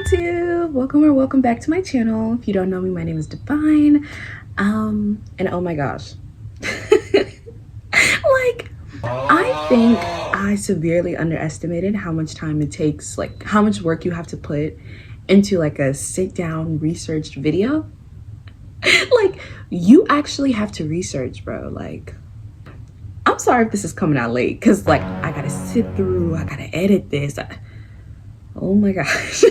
YouTube, welcome back to my channel. If you don't know me, my name is Divine. And oh my gosh, like, I think I severely underestimated how much time it takes, like how much work you have to put into like a sit down researched video. Like, you actually have to research, bro. Like, I'm sorry if this is coming out late, because like I gotta sit through, I gotta edit this. Oh my gosh.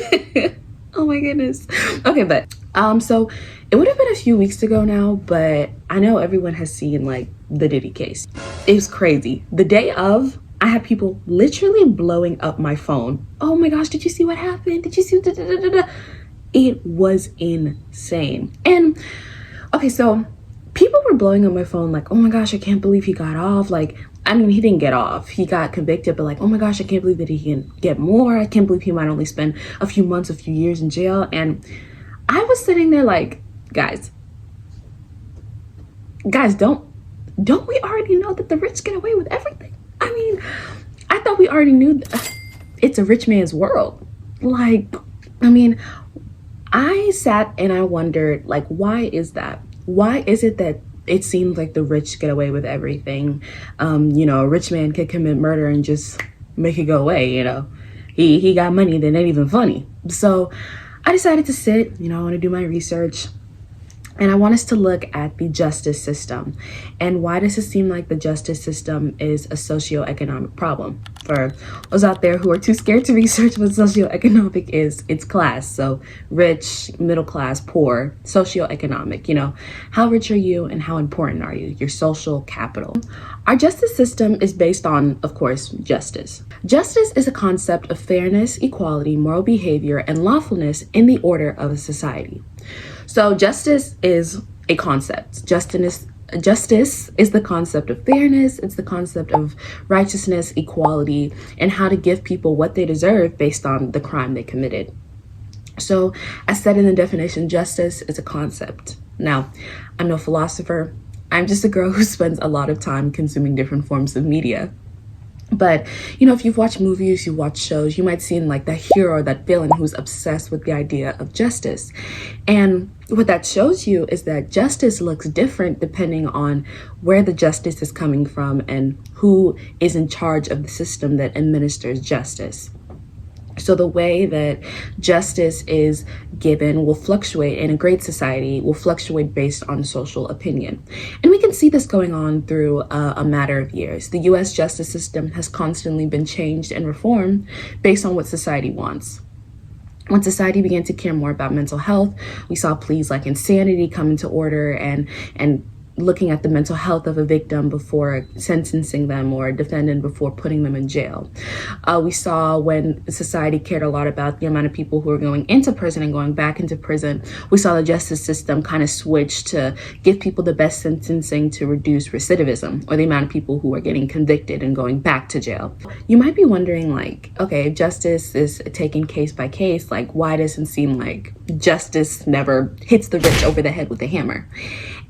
Oh my goodness. Okay, but so it would have been a few weeks ago now, but I know everyone has seen like the Diddy case. It was crazy. The day of, I had people literally blowing up my phone. Oh my gosh, did you see what happened? Did you see? Da, da, da, da, da. It was insane. And okay, so people were blowing up my phone like, oh my gosh, I can't believe he got off. Like, I mean, he didn't get off. He got convicted, but like, oh my gosh, I can't believe that he can get more. I can't believe he might only spend a few months, a few years in jail. And I was sitting there like, guys, don't we already know that the rich get away with everything? I mean, I thought we already knew it's a rich man's world. Like, I mean, I sat and I wondered, like, why is that? Why is it that it seems like the rich get away with everything? You know, a rich man could commit murder and just make it go away, you know. He got money that ain't even funny. So I decided to sit, you know, I want to do my research. And I want us to look at the justice system. And why does it seem like the justice system is a socioeconomic problem? For those out there who are too scared to research what socioeconomic is, it's class. So rich, middle class, poor, socioeconomic. You know, how rich are you and how important are you? Your social capital. Our justice system is based on, of course, justice. Justice is a concept of fairness, equality, moral behavior, and lawfulness in the order of a society. So justice is a concept. Justice is the concept of fairness. It's the concept of righteousness, equality, and how to give people what they deserve based on the crime they committed. So as said in the definition, justice is a concept. Now, I'm no philosopher. I'm just a girl who spends a lot of time consuming different forms of media. But, you know, if you've watched movies, you watch shows, you might see like that hero or that villain who's obsessed with the idea of justice. And what that shows you is that justice looks different depending on where the justice is coming from and who is in charge of the system that administers justice. So the way that justice is given will fluctuate in a great society, will fluctuate based on social opinion. And we can see this going on through a matter of years. The US justice system has constantly been changed and reformed based on what society wants. When society began to care more about mental health, we saw pleas like insanity come into order and looking at the mental health of a victim before sentencing them or a defendant before putting them in jail. We saw when society cared a lot about the amount of people who were going into prison and going back into prison, we saw the justice system kind of switch to give people the best sentencing to reduce recidivism, or the amount of people who are getting convicted and going back to jail. You might be wondering, like, okay, if justice is taken case by case, like, why doesn't it seem like justice never hits the rich over the head with a hammer?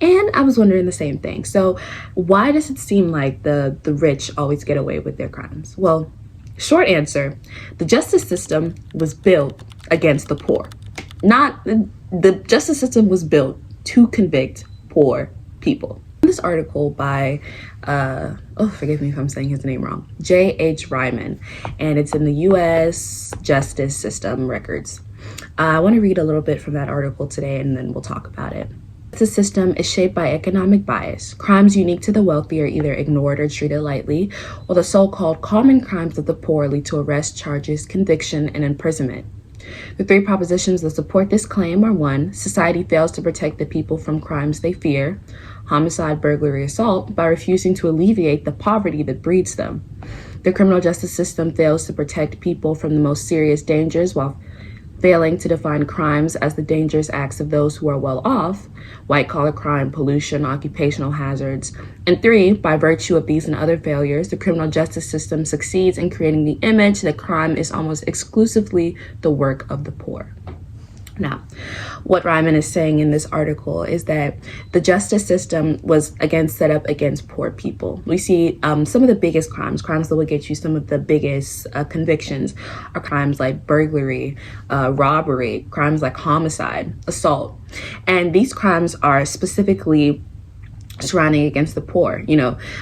And I was wondering the same thing. So why does it seem like the rich always get away with their crimes? Well, short answer, the justice system was built against the poor. The justice system was built to convict poor people. This article by, forgive me if I'm saying his name wrong, J.H. Ryman, and it's in the U.S. Justice System Records. I want to read a little bit from that article today, and then we'll talk about it. The system is shaped by economic bias. Crimes unique to the wealthy are either ignored or treated lightly, while the so-called common crimes of the poor lead to arrest, charges, conviction, and imprisonment. The three propositions that support this claim are: 1, society fails to protect the people from crimes they fear, homicide, burglary, assault, by refusing to alleviate the poverty that breeds them. The criminal justice system fails to protect people from the most serious dangers while failing to define crimes as the dangerous acts of those who are well off, white-collar crime, pollution, occupational hazards. And 3, by virtue of these and other failures, the criminal justice system succeeds in creating the image that crime is almost exclusively the work of the poor. Now, what Ryman is saying in this article is that the justice system was again set up against poor people. We see some of the biggest crimes that will get you some of the biggest convictions are crimes like burglary, robbery, crimes like homicide, assault. And these crimes are specifically surrounding against the poor.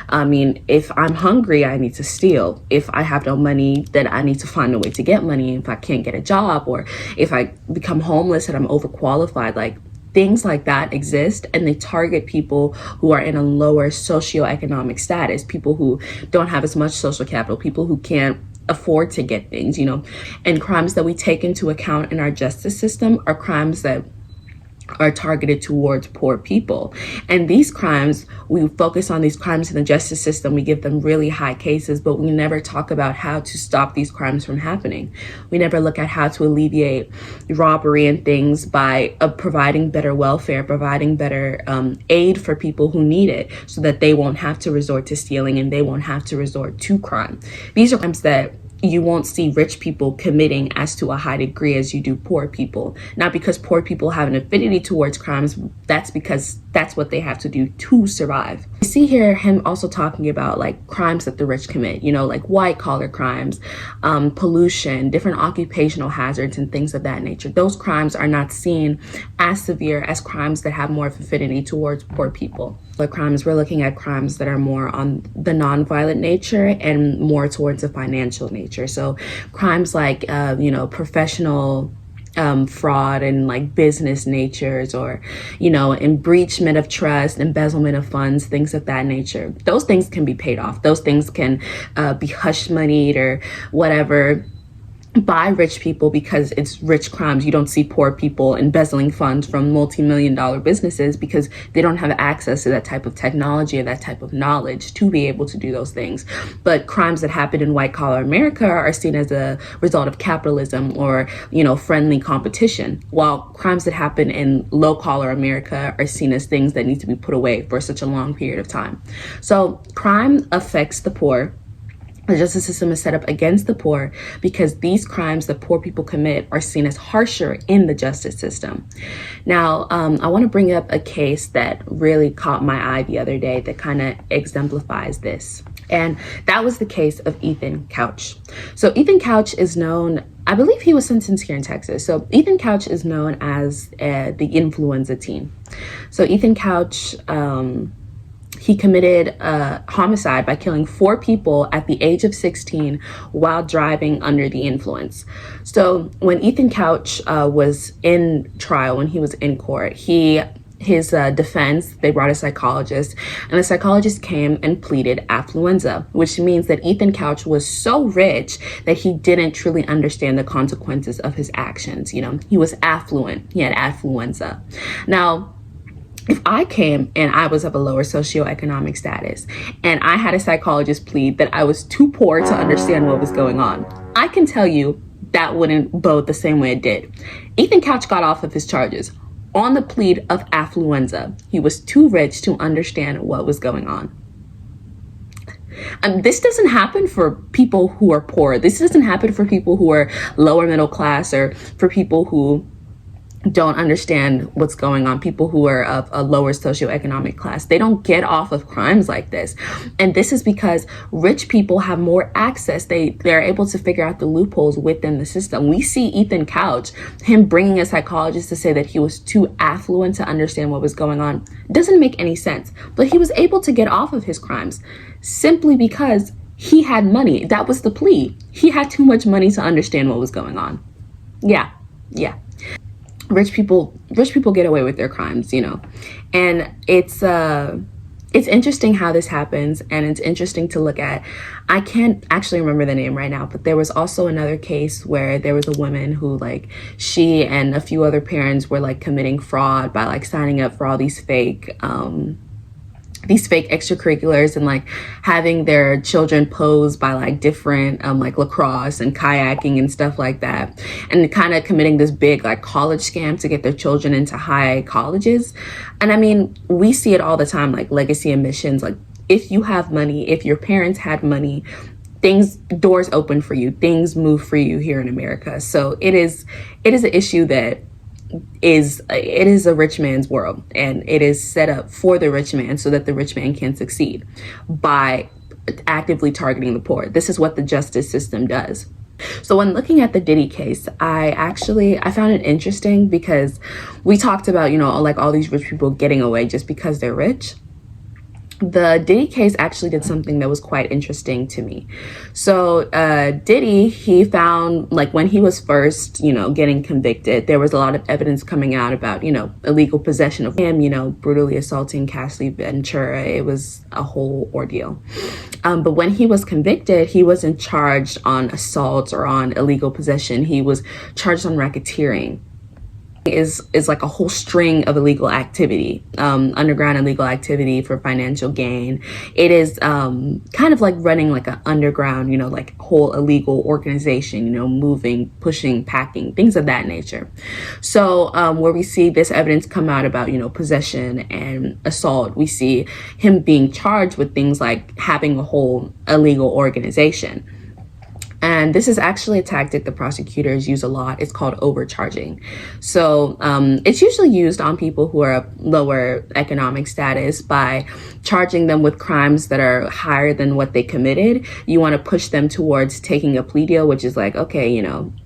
I mean, if I'm hungry, I need to steal. If I have no money, then I need to find a way to get money. If I can't get a job, or if I become homeless and I'm overqualified, like things like that exist, and they target people who are in a lower socioeconomic status, people who don't have as much social capital, people who can't afford to get things, and crimes that we take into account in our justice system are crimes that are targeted towards poor people. And these crimes, we focus on these crimes in the justice system, we give them really high cases, but we never talk about how to stop these crimes from happening. We never look at how to alleviate robbery and things by providing better welfare, providing better aid for people who need it, so that they won't have to resort to stealing and they won't have to resort to crime. These are crimes that you won't see rich people committing as to a high degree as you do poor people. Not because poor people have an affinity towards crimes, that's because that's what they have to do to survive. You see here him also talking about like crimes that the rich commit, like white collar crimes, pollution, different occupational hazards and things of that nature. Those crimes are not seen as severe as crimes that have more of affinity towards poor people. The crimes, we're looking at crimes that are more on the nonviolent nature and more towards the financial nature. So crimes like, professional fraud and like business natures, or, breachment of trust, embezzlement of funds, things of that nature. Those things can be paid off. Those things can be hush moneyed or whatever by rich people, because it's rich crimes. You don't see poor people embezzling funds from multi-million-dollar businesses because they don't have access to that type of technology or that type of knowledge to be able to do those things. But crimes that happen in white-collar America are seen as a result of capitalism or, friendly competition, while crimes that happen in low-collar America are seen as things that need to be put away for such a long period of time. So crime affects the poor. The justice system is set up against the poor because these crimes that poor people commit are seen as harsher in the justice system. Now, I want to bring up a case that really caught my eye the other day that kind of exemplifies this. And that was the case of Ethan Couch. So Ethan Couch is known, I believe he was sentenced here in Texas. So Ethan Couch is known as the influenza teen. So Ethan Couch, he committed a homicide by killing 4 people at the age of 16 while driving under the influence. So when Ethan Couch was in trial, when he was in court, his defense, they brought a psychologist, and the psychologist came and pleaded affluenza, which means that Ethan Couch was so rich that he didn't truly understand the consequences of his actions. He was affluent, he had affluenza. Now, if I came and I was of a lower socioeconomic status and I had a psychologist plead that I was too poor to understand what was going on, I can tell you that wouldn't bode the same way it did. Ethan Couch got off of his charges on the plea of affluenza. He was too rich to understand what was going on. This doesn't happen for people who are poor. This doesn't happen for people who are lower middle class, or for people who don't understand what's going on, people who are of a lower socioeconomic class. They don't get off of crimes like this. And this is because rich people have more access. They're able to figure out the loopholes within the system. We see Ethan Couch, him bringing a psychologist to say that he was too affluent to understand what was going on. Doesn't make any sense. But he was able to get off of his crimes simply because he had money. That was the plea. He had too much money to understand what was going on. Yeah. Rich people get away with their crimes, and it's interesting how this happens, and it's interesting to look at. I can't actually remember the name right now, but there was also another case where there was a woman who, she and a few other parents were committing fraud by signing up for all these fake extracurriculars and having their children pose by different lacrosse and kayaking and stuff like that, and kind of committing this big college scam to get their children into high colleges. And I mean, we see it all the time, legacy admissions. If you have money, if your parents had money, doors open for you, things move for you here in America. So it is an issue that it is a rich man's world, and it is set up for the rich man so that the rich man can succeed by actively targeting the poor. This is what the justice system does. So when looking at the Diddy case, I found it interesting because we talked about, like all these rich people getting away just because they're rich. The Diddy case actually did something that was quite interesting to me. So Diddy, he found, like, when he was first, getting convicted, there was a lot of evidence coming out about, illegal possession of him, brutally assaulting Cassie Ventura. It was a whole ordeal. But when he was convicted, he wasn't charged on assault or on illegal possession. He was charged on racketeering. Is like a whole string of illegal activity, underground illegal activity for financial gain. It is kind of like running like an underground, like whole illegal organization, moving, pushing, packing, things of that nature. So where we see this evidence come out about, possession and assault, we see him being charged with things like having a whole illegal organization. And this is actually a tactic the prosecutors use a lot. It's called overcharging. So it's usually used on people who are of lower economic status by charging them with crimes that are higher than what they committed. You want to push them towards taking a plea deal, which is like, okay,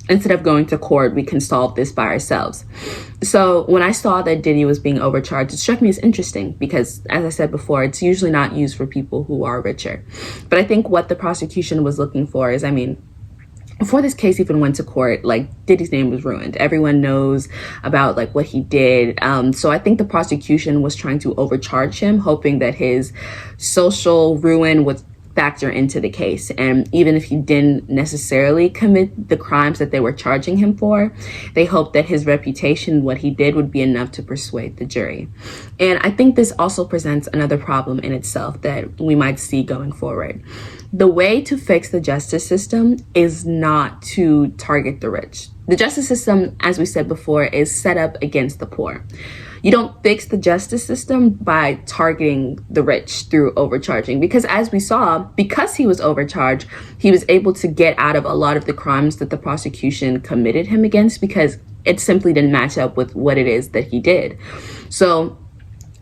instead of going to court, we can solve this by ourselves. So when I saw that Diddy was being overcharged, it struck me as interesting because, as I said before, it's usually not used for people who are richer. But I think what the prosecution was looking for is, before this case even went to court, like, Diddy's name was ruined. Everyone knows about like what he did. So I think the prosecution was trying to overcharge him, hoping that his social ruin would factor into the case. And even if he didn't necessarily commit the crimes that they were charging him for, they hoped that his reputation, what he did, would be enough to persuade the jury. And I think this also presents another problem in itself that we might see going forward. The way to fix the justice system is not to target the rich. The justice system, as we said before, is set up against the poor. You don't fix the justice system by targeting the rich through overcharging, because as we saw, because he was overcharged, he was able to get out of a lot of the crimes that the prosecution committed him against because it simply didn't match up with what it is that he did. So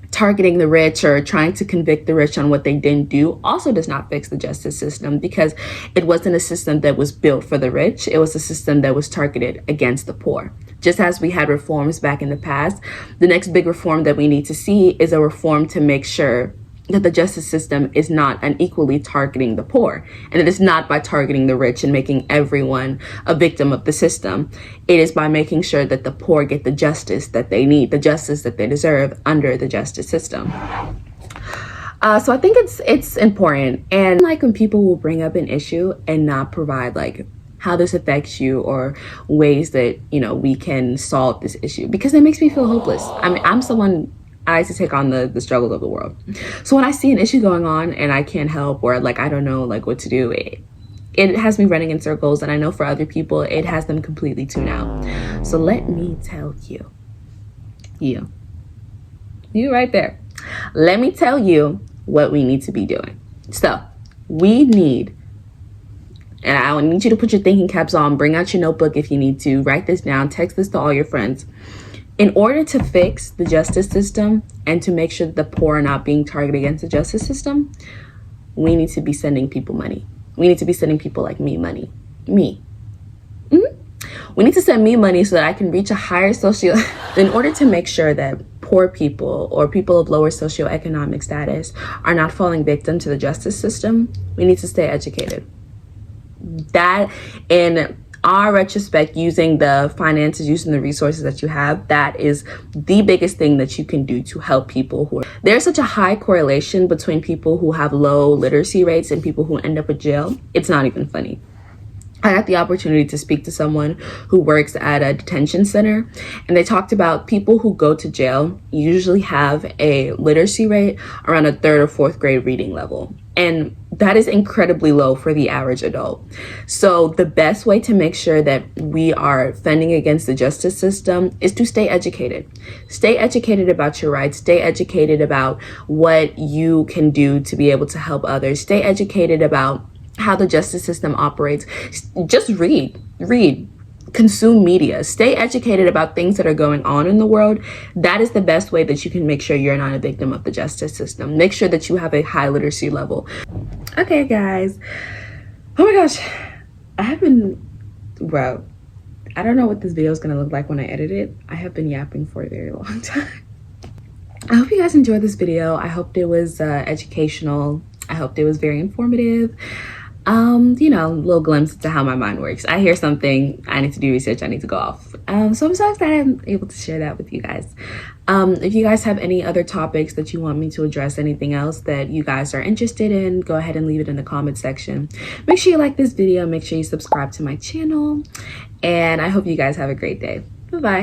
targeting the rich or trying to convict the rich on what they didn't do also does not fix the justice system, because it wasn't a system that was built for the rich. It was a system that was targeted against the poor. Just as we had reforms back in the past, the next big reform that we need to see is a reform to make sure that the justice system is not unequally targeting the poor. And it is not by targeting the rich and making everyone a victim of the system. It is by making sure that the poor get the justice that they need, the justice that they deserve under the justice system. So I think it's important. And like when people will bring up an issue and not provide like how this affects you or ways that, we can solve this issue, because it makes me feel hopeless. I'm someone, I like to take on the struggles of the world. So when I see an issue going on and I can't help, or like I don't know like what to do, it has me running in circles. And I know for other people, it has them completely tuned out. So let me tell you right there. Let me tell you what we need to be doing. So we need, and I need you to put your thinking caps on, bring out your notebook if you need to, write this down, text this to all your friends. In order to fix the justice system and to make sure that the poor are not being targeted against the justice system, we need to be sending people money. We need to be sending people like me money. Me. We need to send me money so that I can reach a higher in order to make sure that poor people or people of lower socioeconomic status are not falling victim to the justice system, we need to stay educated. That, in our retrospect, using the finances, using the resources that you have, that is the biggest thing that you can do to help people there's such a high correlation between people who have low literacy rates and people who end up in jail. It's not even funny. I got the opportunity to speak to someone who works at a detention center, and they talked about people who go to jail usually have a literacy rate around a 3rd or 4th grade reading level. And that is incredibly low for the average adult. So the best way to make sure that we are fending against the justice system is to stay educated. Stay educated about your rights. Stay educated about what you can do to be able to help others. Stay educated about how the justice system operates. Just read. consume media, stay educated about things that are going on in the world. That is the best way that you can make sure you're not a victim of the justice system. Make sure that you have a high literacy level. Okay, guys. Oh my gosh. I have been, well, I don't know what this video is going to look like when I edit it. I have been yapping for a very long time. I hope you guys enjoyed this video. I hoped it was educational. I hoped it was very informative. You know, a little glimpse into how my mind works. I hear something, I need to do research, I need to go off. So I'm so excited I'm able to share that with you guys. If you guys have any other topics that you want me to address, anything else that you guys are interested in, go ahead and leave it in the comment section. Make sure you like this video, make sure you subscribe to my channel, and I hope you guys have a great day. Bye-bye.